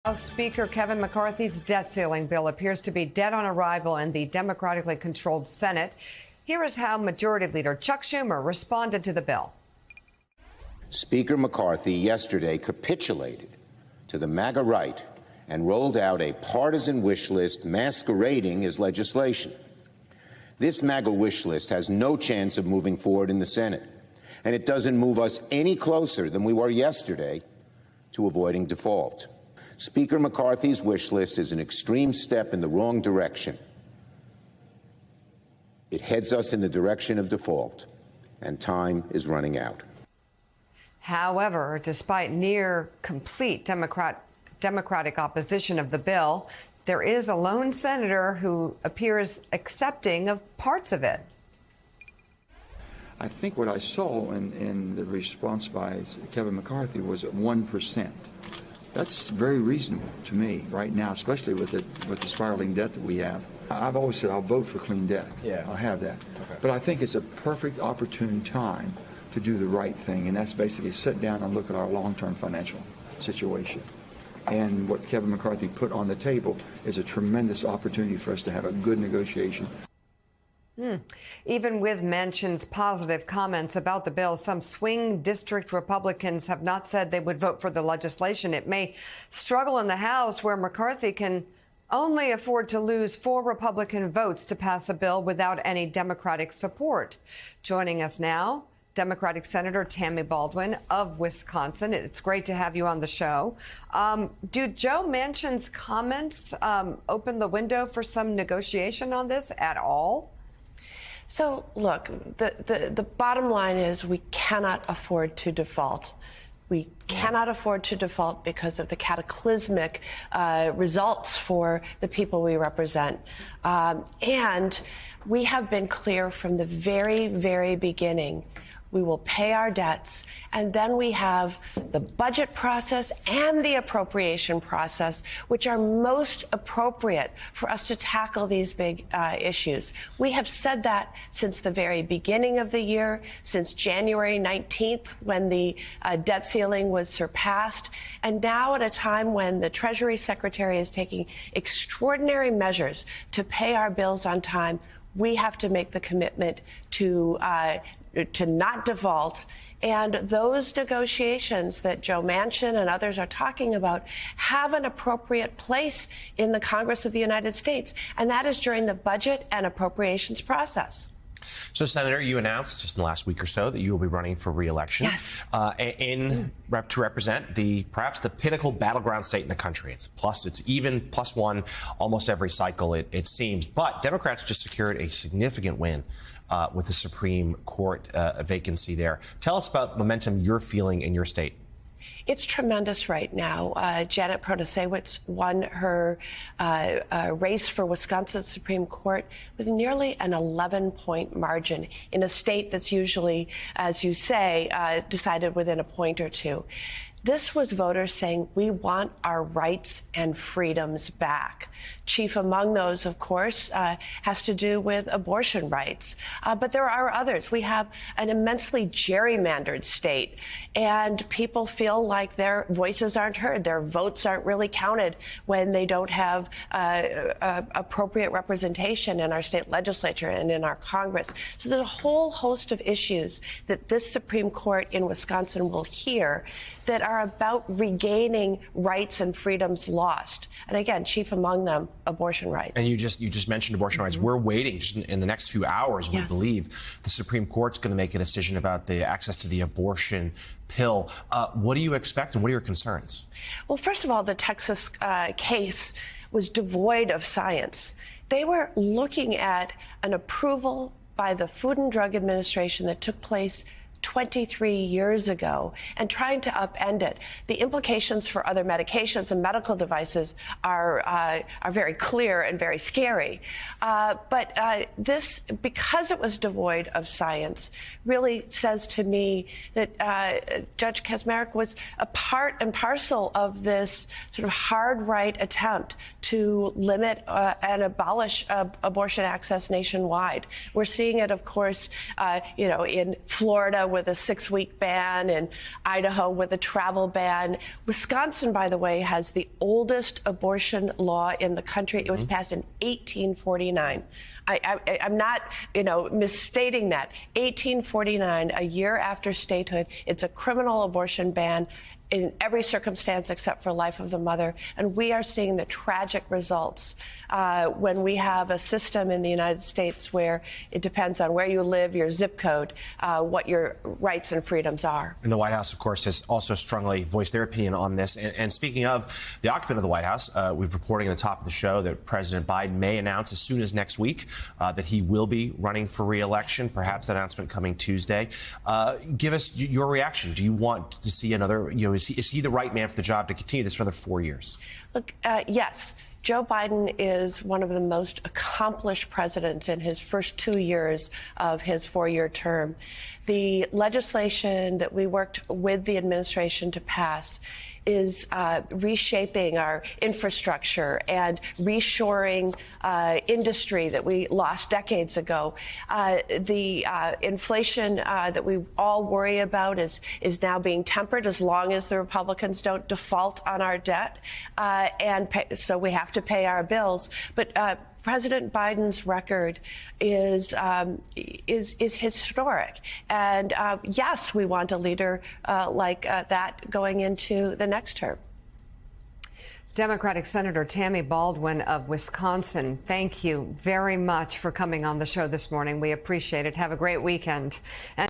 House Speaker Kevin McCarthy's debt ceiling bill appears to be dead on arrival in the democratically controlled Senate. Here is how Majority Leader Chuck Schumer responded to the bill. Speaker McCarthy yesterday capitulated to the MAGA right and rolled out a partisan wish list masquerading as legislation. This MAGA wish list has no chance of moving forward in the Senate, and it doesn't move us any closer than we were yesterday to avoiding default. Speaker McCarthy's wish list is an extreme step in the wrong direction. It heads us in the direction of default, and time is running out. However, despite near complete Democratic opposition of the bill, there is a lone senator who appears accepting of parts of it. I think what I saw in the response by Kevin McCarthy was 1%. That's very reasonable to me right now, especially with the spiraling debt that we have. I've always said I'll vote for clean debt. Yeah, I'll have that. Okay. But I think it's a perfect opportune time to do the right thing, and that's basically sit down and look at our long-term financial situation. And what Kevin McCarthy put on the table is a tremendous opportunity for us to have a good negotiation. Even with Manchin's positive comments about the bill, some swing district Republicans have not said they would vote for the legislation. It may struggle in the House, where McCarthy can only afford to lose 4 Republican votes to pass a bill without any Democratic support. Joining us now, Democratic Senator Tammy Baldwin of Wisconsin. It's great to have you on the show. Do Joe Manchin's comments open the window for some negotiation on this at all? So, look, the bottom line is we cannot afford to default. We cannot afford to default because of the cataclysmic results for the people we represent. And we have been clear from the very, very beginning. We will pay our debts, and then we have the budget process and the appropriation process, which are most appropriate for us to tackle these big issues. We have said that since the very beginning of the year, since January 19th, when the debt ceiling was surpassed, and now at a time when the Treasury Secretary is taking extraordinary measures to pay our bills on time, we have to make the commitment to not default. And those negotiations that Joe Manchin and others are talking about have an appropriate place in the Congress of the United States, and that is during the budget and appropriations process. So, Senator, you announced just in the last week or so that you will be running for re-election. Yes. To represent perhaps the pinnacle battleground state in the country. It's even +1 almost every cycle, it seems. But Democrats just secured a significant win with the Supreme Court vacancy there. Tell us about momentum you're feeling in your state. It's tremendous right now. Janet Protasewicz won her race for Wisconsin Supreme Court with nearly an 11-point margin in a state that's usually, as you say, decided within a point or two. This was voters saying, we want our rights and freedoms back. Chief among those, of course, has to do with abortion rights. But there are others. We have an immensely gerrymandered state, and people feel like their voices aren't heard. Their votes aren't really counted when they don't have appropriate representation in our state legislature and in our Congress. So there's a whole host of issues that this Supreme Court in Wisconsin will hear that are about regaining rights and freedoms lost. And again, chief among them, abortion rights. And you just mentioned abortion rights. We're waiting just in the next few hours. We believe the Supreme Court's going to make a decision about the access to the abortion pill. What do you expect, and what are your concerns? Well, first of all, the Texas case was devoid of science. They were looking at an approval by the Food and Drug Administration that took place 23 years ago and trying to upend it. The implications for other medications and medical devices are very clear and very scary. But this, because it was devoid of science, really says to me that Judge Kaczmarek was a part and parcel of this sort of hard right attempt to limit and abolish abortion access nationwide. We're seeing it, of course, in Florida Nevada with a 6-week ban and Idaho with a travel ban. Wisconsin, by the way, has the oldest abortion law in the country. It was passed in 1849. I'm not, misstating that. 1849, a year after statehood, it's a criminal abortion ban in every circumstance except for life of the mother. And we are seeing the tragic results when we have a system in the United States where it depends on where you live, your zip code, what your rights and freedoms are. And the White House, of course, has also strongly voiced their opinion on this. And speaking of the occupant of the White House, we've reporting at the top of the show that President Biden may announce as soon as next week that he will be running for re-election, perhaps that announcement coming Tuesday. Give us your reaction. Do you want to see another, is he the right man for the job to continue this for another 4 years? Look, yes. Joe Biden is one of the most accomplished presidents in his first 2 years of his 4-year term. The legislation that we worked with the administration to pass is reshaping our infrastructure and reshoring industry that we lost decades ago. The inflation that we all worry about is now being tempered as long as the Republicans don't default on our debt, so we have to pay our bills. But President Biden's record is historic, and yes, we want a leader like that going into the next term. Democratic Senator Tammy Baldwin of Wisconsin, thank you very much for coming on the show this morning. We appreciate it. Have a great weekend. And